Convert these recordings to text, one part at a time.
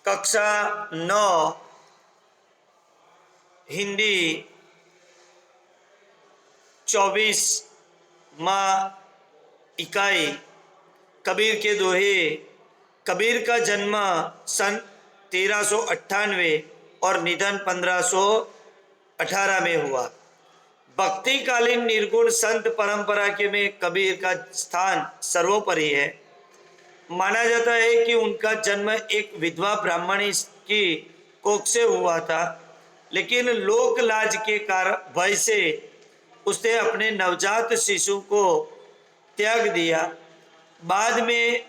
कक्षा 9 हिंदी 24वां इकाई कबीर के दोहे। कबीर का जन्म सन 1398 और निधन 1518 में हुआ। भक्तिकालीन निर्गुण संत परंपरा के में कबीर का स्थान सर्वोपरि है। माना जाता है कि उनका जन्म एक विधवा ब्राह्मणी की कोख से हुआ था, लेकिन लोक लाज के कारण भय से उसने अपने नवजात शिशु को त्याग दिया। बाद में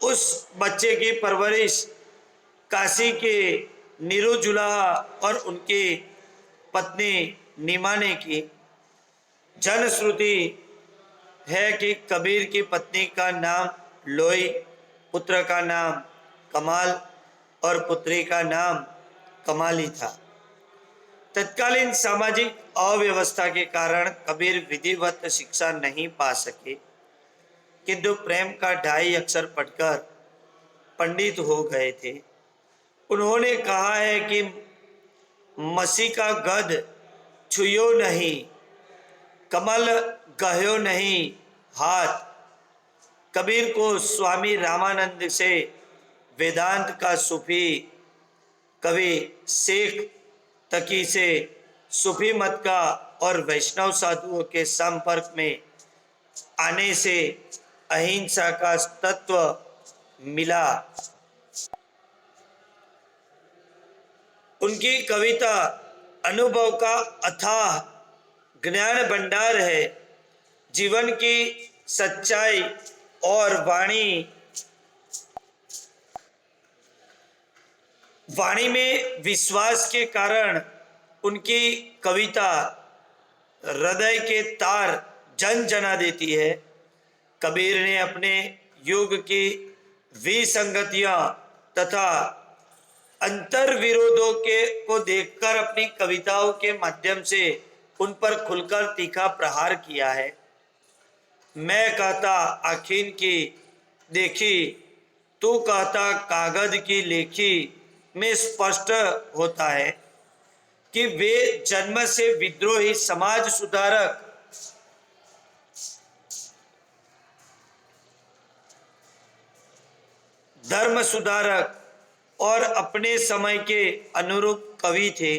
उस बच्चे की परवरिश काशी के नीरुजुलाहा और उनकी पत्नी नीमा ने की। जनश्रुति है कि कबीर की पत्नी का नाम लोई, पुत्र का नाम कमाल और पुत्री का नाम कमाली था। तत्कालीन सामाजिक अव्यवस्था के कारण कबीर विधिवत शिक्षा नहीं पा सके, किंतु प्रेम का 2.5 अक्षर पढ़कर पंडित हो गए थे। उन्होंने कहा है कि मसी का गद छुयो नहीं, कमल गह्यो नहीं हाथ। कबीर को स्वामी रामानंद से वेदांत का सूफी कवि शेख तकी से सूफी मत का और वैष्णव साधुओं के संपर्क में आने से अहिंसा का तत्व मिला। उनकी कविता अनुभव का अथाह ज्ञान भंडार है। जीवन की सच्चाई और वाणी में विश्वास के कारण उनकी कविता हृदय के तार जना देती है। कबीर ने अपने युग की विसंगतियां तथा अंतर विरोधों को देखकर अपनी कविताओं के माध्यम से उन पर खुलकर तीखा प्रहार किया है। मैं कहता आखिन की देखी, तू कहता कागज की लेखी में स्पष्ट होता है कि वे जन्म से विद्रोही, समाज सुधारक, धर्म सुधारक और अपने समय के अनुरूप कवि थे।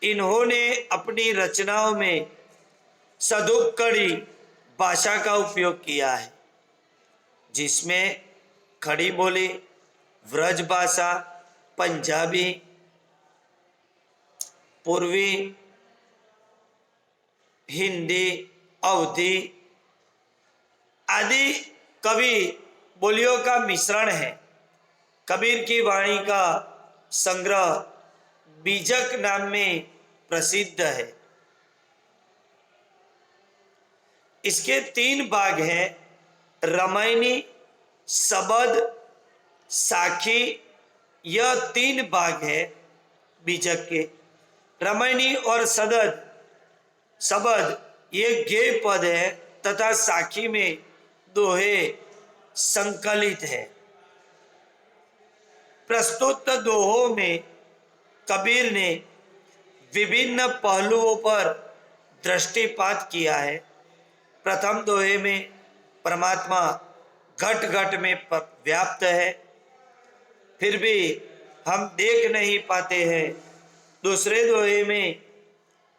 इन्होंने अपनी रचनाओं में सदुक्कड़ी भाषा का उपयोग किया है, जिसमें खड़ी बोली, व्रज भाषा, पंजाबी, पूर्वी, हिंदी, अवधी आदि कवि बोलियों का मिश्रण है। कबीर की वाणी का संग्रह बीजक नाम में प्रसिद्ध है। इसके 3 भाग हैं, रामायणी, सबद, साखी। यह 3 भाग है बीजक के। रामायणी और सबद ये गेय पद है तथा साखी में दोहे संकलित है। प्रस्तुत दोहों में कबीर ने विभिन्न पहलुओं पर दृष्टिपात किया है। प्रथम दोहे में परमात्मा घट घट में व्याप्त है, फिर भी हम देख नहीं पाते हैं। दूसरे दोहे में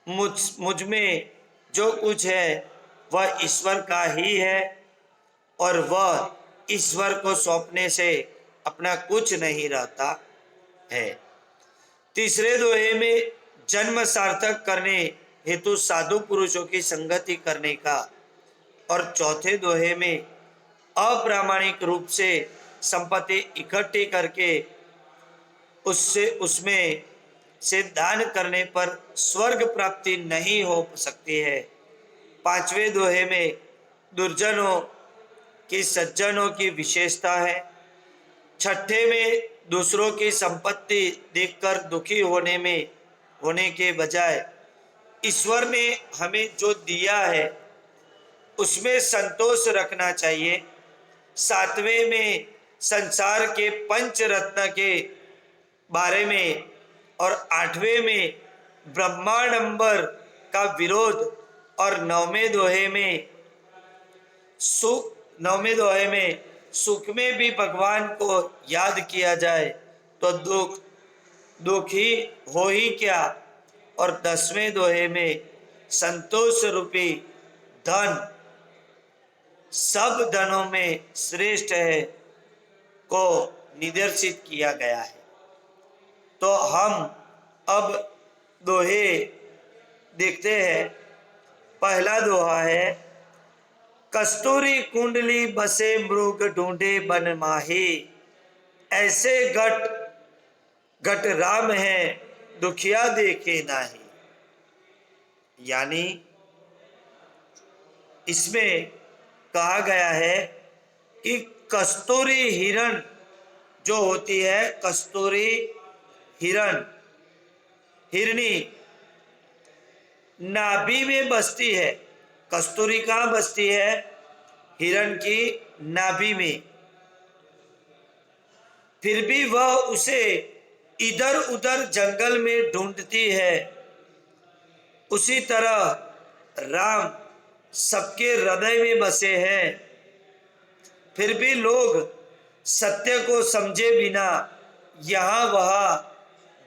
मुझ में जो कुछ है वह ईश्वर का ही है और वह ईश्वर को सौंपने से अपना कुछ नहीं रहता है। तीसरे दोहे में जन्म सार्थक करने हेतु साधु पुरुषों की संगति करने का और चौथे दोहे में अप्रामाणिक रूप से संपत्ति इकट्ठी करके उसमें से दान करने पर स्वर्ग प्राप्ति नहीं हो सकती है। पांचवें दोहे में दुर्जनों की सज्जनों की विशेषता है। छठे में दूसरों की संपत्ति देखकर दुखी होने के बजाय ईश्वर ने हमें जो दिया है उसमें संतोष रखना चाहिए। सातवें में संसार के पंच रत्न के बारे में, और 8वें में ब्रह्मांडंबर का विरोध, और 9वें दोहे में सुख में भी भगवान को याद किया जाए तो दुख ही हो ही क्या, और 10वें दोहे में संतोष रूपी धन सब धनों में श्रेष्ठ है को निर्देशित किया गया है। तो हम अब दोहे देखते हैं। पहला दोहा है, कस्तूरी कुंडली बसे मृग ढूंढे बन माही, ऐसे घट राम है दुखिया देखे नाही। यानी इसमें कहा गया है कि कस्तूरी हिरण जो होती है, कस्तूरी हिरनी नाभि में बसती है। कस्तूरी कहाँ बसती है? हिरण की नाभि में। फिर भी वह उसे इधर उधर जंगल में ढूंढती है। उसी तरह राम सबके हृदय में बसे हैं, फिर भी लोग सत्य को समझे बिना यहाँ वहाँ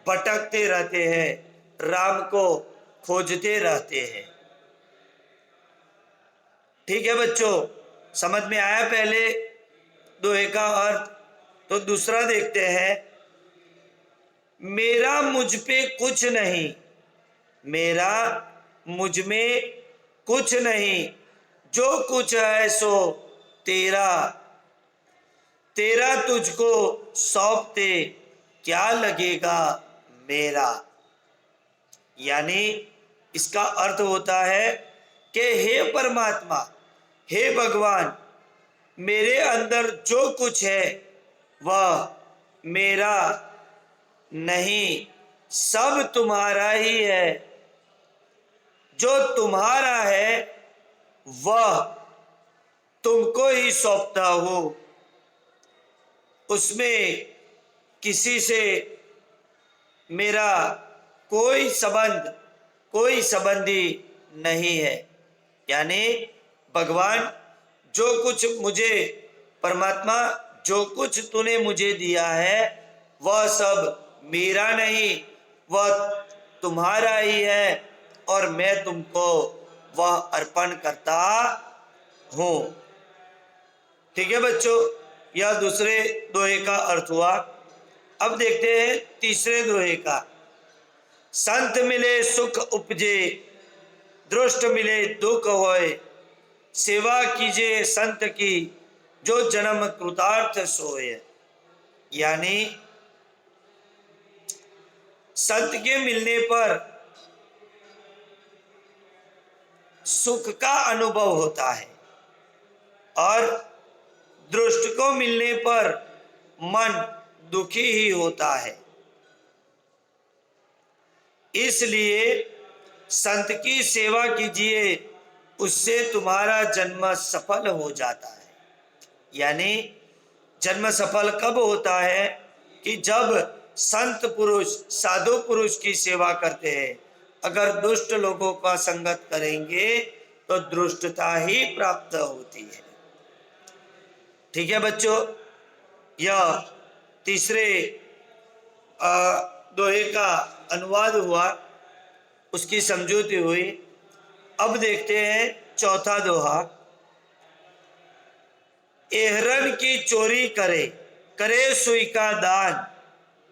भटकते रहते हैं, राम को खोजते रहते हैं। ठीक है बच्चों, समझ में आया पहले दोहे का अर्थ? तो दूसरा देखते हैं। मेरा मुझ पे कुछ नहीं, मेरा मुझ में कुछ नहीं, जो कुछ है सो तेरा, तेरा तुझको सौंपते क्या लगेगा मेरा। यानी इसका अर्थ होता है कि हे परमात्मा, हे भगवान, मेरे अंदर जो कुछ है वह मेरा नहीं, सब तुम्हारा ही है। जो तुम्हारा है वह तुमको ही सौंपता हूं, उसमें किसी से मेरा कोई संबंधी नहीं है। यानी भगवान, जो कुछ मुझे, परमात्मा जो कुछ तूने मुझे दिया है वह सब मेरा नहीं, वह तुम्हारा ही है, और मैं तुमको वह अर्पण करता हूं। ठीक है बच्चों, यह दूसरे दोहे का अर्थ हुआ। अब देखते हैं तीसरे दोहे का। संत मिले सुख उपजे, दृष्ट मिले दुख होए, सेवा कीजिए संत की, जो जन्म कृतार्थ सोए। यानी संत के मिलने पर सुख का अनुभव होता है, और दृष्ट को मिलने पर मन दुखी ही होता है। इसलिए संत की सेवा कीजिए, उससे तुम्हारा जन्म सफल हो जाता है। यानी जन्म सफल कब होता है? कि जब संत पुरुष, साधु पुरुष की सेवा करते हैं। अगर दुष्ट लोगों का संगत करेंगे तो दुष्टता ही प्राप्त होती है। ठीक है बच्चों, यह तीसरे दोहे का अनुवाद हुआ, उसकी समझौती हुई। अब देखते हैं चौथा दोहा। एहरन की चोरी करे, करे सुई का दान,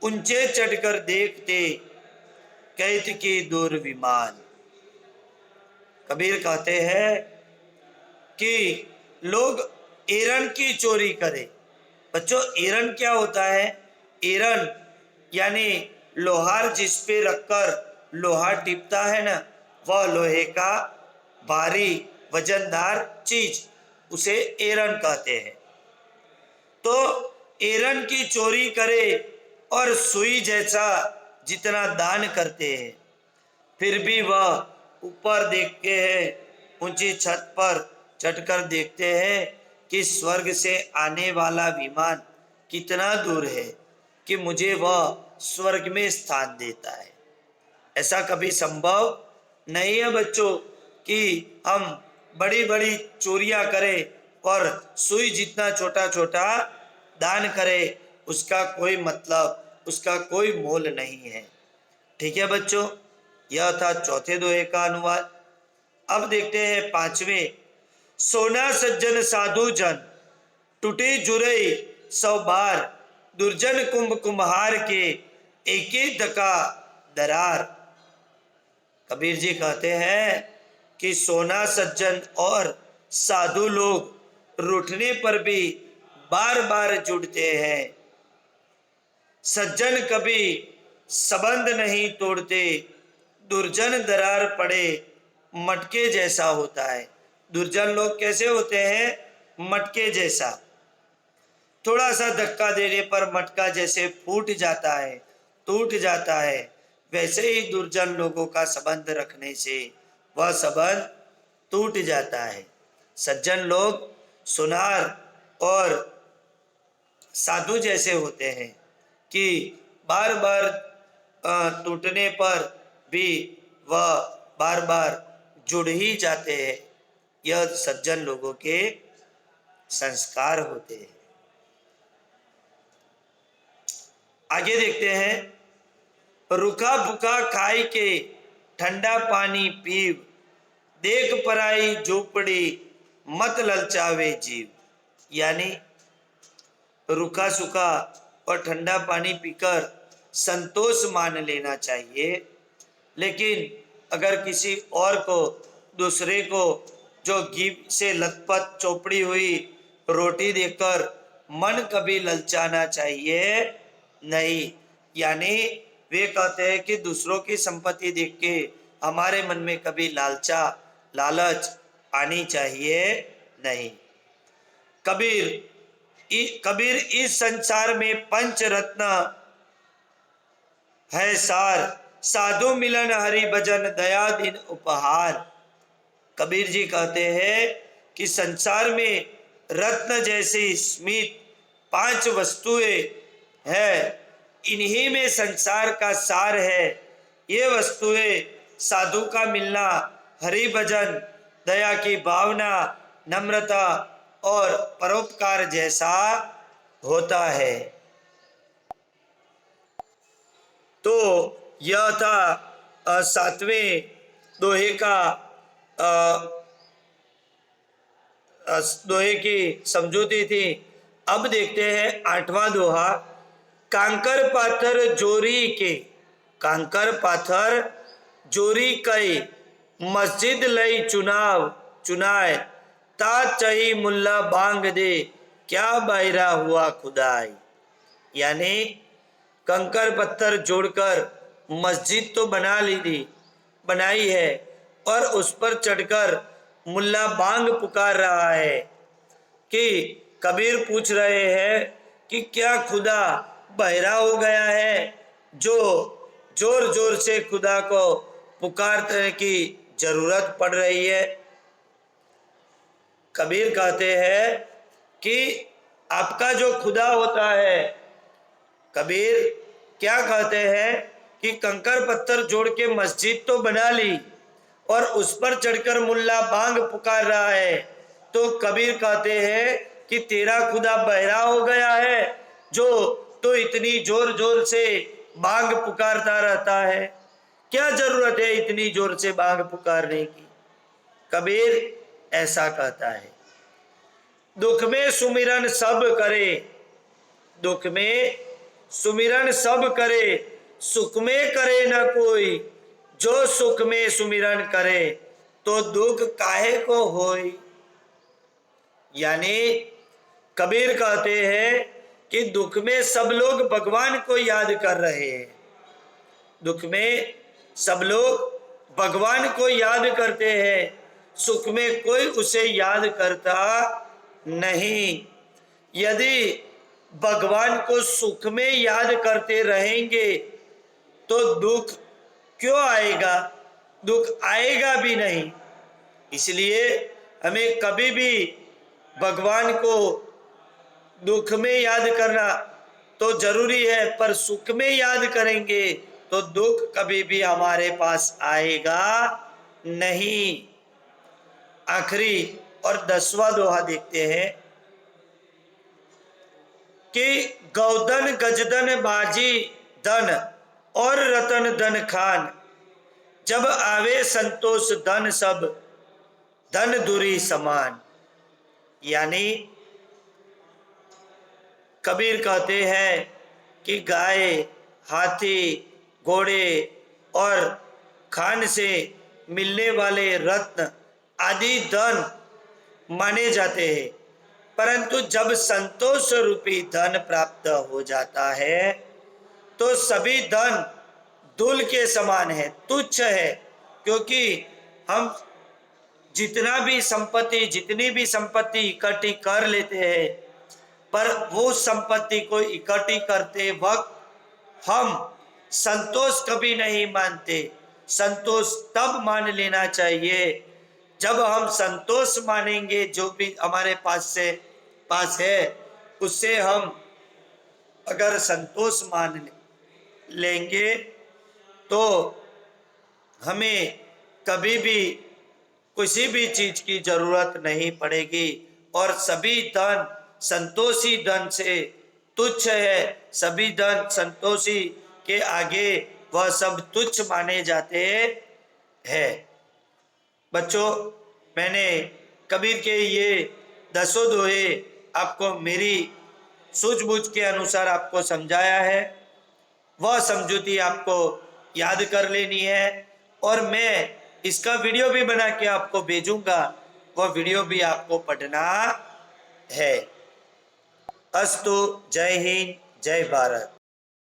ऊंचे चढ़कर देखते कैत की दूर विमान। कबीर कहते हैं कि लोग एरन की चोरी करे। बच्चों, एरन क्या होता है? एरन यानी लोहार जिस पे रखकर लोहा टिपता है ना, वह लोहे का भारी वजनदार चीज, उसे एरन कहते हैं। तो एरन की चोरी करे और सुई जैसा जितना दान करते हैं, फिर भी वह ऊपर देखते हैं, ऊंची छत पर चढ़कर देखते हैं कि स्वर्ग से आने वाला विमान कितना दूर है कि मुझे वह स्वर्ग में स्थान देता है। ऐसा कभी संभव नहीं है बच्चों कि हम बड़ी बड़ी चोरियां करें और सुई जितना छोटा छोटा दान करें, उसका कोई मतलब, उसका कोई मोल नहीं है। ठीक है बच्चों, यह था चौथे दोहे का अनुवाद। अब देखते हैं पांचवें। सोना सज्जन साधु जन, टूटे जुरई सौ बार, दुर्जन कुंभ कुम्हार के, एक एक धक्का दरार। कबीर जी कहते हैं कि सोना सज्जन और साधु लोग रूठने पर भी बार बार जुड़ते हैं। सज्जन कभी संबंध नहीं तोड़ते, दुर्जन दरार पड़े मटके जैसा होता है। दुर्जन लोग कैसे होते हैं? मटके जैसा। थोड़ा सा धक्का देने पर मटका जैसे फूट जाता है, टूट जाता है, वैसे ही दुर्जन लोगों का संबंध रखने से वह संबंध टूट जाता है। सज्जन लोग सुनार और साधु जैसे होते हैं कि बार बार टूटने पर भी वह बार बार जुड़ ही जाते हैं। यह सज्जन लोगों के संस्कार होते हैं। आगे देखते हैं। रुखा भूखा खाई के, ठंडा पानी पीव, देख पराई झोपड़ी मत ललचावे जीव। यानी रूखा सूखा और ठंडा पानी पीकर संतोष मान लेना चाहिए, लेकिन अगर किसी और को, दूसरे को जो घी से लथपथ चौपड़ी हुई रोटी देकर मन कभी ललचाना चाहिए नहीं। यानी वे कहते हैं कि दूसरों की संपत्ति देख के हमारे मन में कभी लालच आनी चाहिए नहीं। कबीर इस संसार में पंच रत्न है सार, साधु मिलन हरि भजन दया दिन उपहार। कबीर जी कहते हैं कि संसार में रत्न जैसी स्मित 5 वस्तुएं है, इन्हीं में संसार का सार है। ये वस्तुएं साधु का मिलना, हरि भजन, दया की भावना, नम्रता और परोपकार जैसा होता है। तो यह था 7वें दोहे का दोहे की समझौती थी। अब देखते हैं 8वां दोहा। कांकर पाथर जोरी के, कांकर पाथर जोरी कई, मस्जिद लई चुनाए, ता चही मुल्ला बांग दे, क्या बायरा हुआ खुदाई। यानी कंकर पत्थर जोड़कर मस्जिद तो बनाई है, और उस पर चढ़कर मुल्ला बांग पुकार रहा है कि कबीर पूछ रहे हैं कि क्या खुदा बहरा हो गया है जो जोर जोर से खुदा को पुकारने की जरूरत पड़ रही है। कबीर कहते हैं कि आपका जो खुदा होता है, कबीर क्या कहते हैं कि कंकर पत्थर जोड़ के मस्जिद तो बना ली और उस पर चढ़कर मुल्ला बांग पुकार रहा है, तो कबीर कहते हैं कि तेरा खुदा बहरा हो गया है जो तो इतनी जोर जोर से बांग पुकारता रहता है। क्या जरूरत है इतनी जोर से बांग पुकारने की? कबीर ऐसा कहता है। दुख में सुमिरन सब करे, दुख में सुमिरन सब करे, सुख में करे न कोई, जो सुख में सुमिरन करे तो दुख काहे को होई। यानी कबीर कहते हैं कि दुख में सब लोग भगवान को याद कर रहे हैं, दुख में सब लोग भगवान को याद करते हैं, सुख में कोई उसे याद करता नहीं। यदि भगवान को सुख में याद करते रहेंगे तो दुख क्यों आएगा? दुख आएगा भी नहीं। इसलिए हमें कभी भी भगवान को दुख में याद करना तो जरूरी है, पर सुख में याद करेंगे तो दुख कभी भी हमारे पास आएगा नहीं। आखिरी और 10वां दोहा देखते हैं कि गौधन गजधन बाजी धन और रतन धन खान, जब आवे संतोष धन सब धन धुरी समान। यानी कबीर कहते हैं कि गाय, हाथी, घोड़े और खान से मिलने वाले रत्न आदि धन माने जाते हैं, परंतु जब संतोष रूपी धन प्राप्त हो जाता है तो सभी धन धूल के समान है, तुच्छ है। क्योंकि हम जितनी भी संपत्ति इकट्ठी कर लेते हैं, पर वो संपत्ति को इकट्ठी करते वक्त हम संतोष कभी नहीं मानते। संतोष तब मान लेना चाहिए जब हम संतोष मानेंगे, जो भी हमारे पास है उससे हम अगर संतोष मान लेंगे तो हमें कभी भी किसी भी चीज की जरूरत नहीं पड़ेगी। और सभी धन संतोषी धन से तुच्छ है, सभी धन संतोषी के आगे वह सब तुच्छ माने जाते हैं। बच्चों, मैंने कबीर के ये 10 दोहे आपको मेरी सूझबूझ के अनुसार आपको समझाया है। वह समझौती आपको याद कर लेनी है और मैं इसका वीडियो भी बना के आपको भेजूंगा, वह वीडियो भी आपको पढ़ना है। अस्तु। जय हिंद, जय भारत।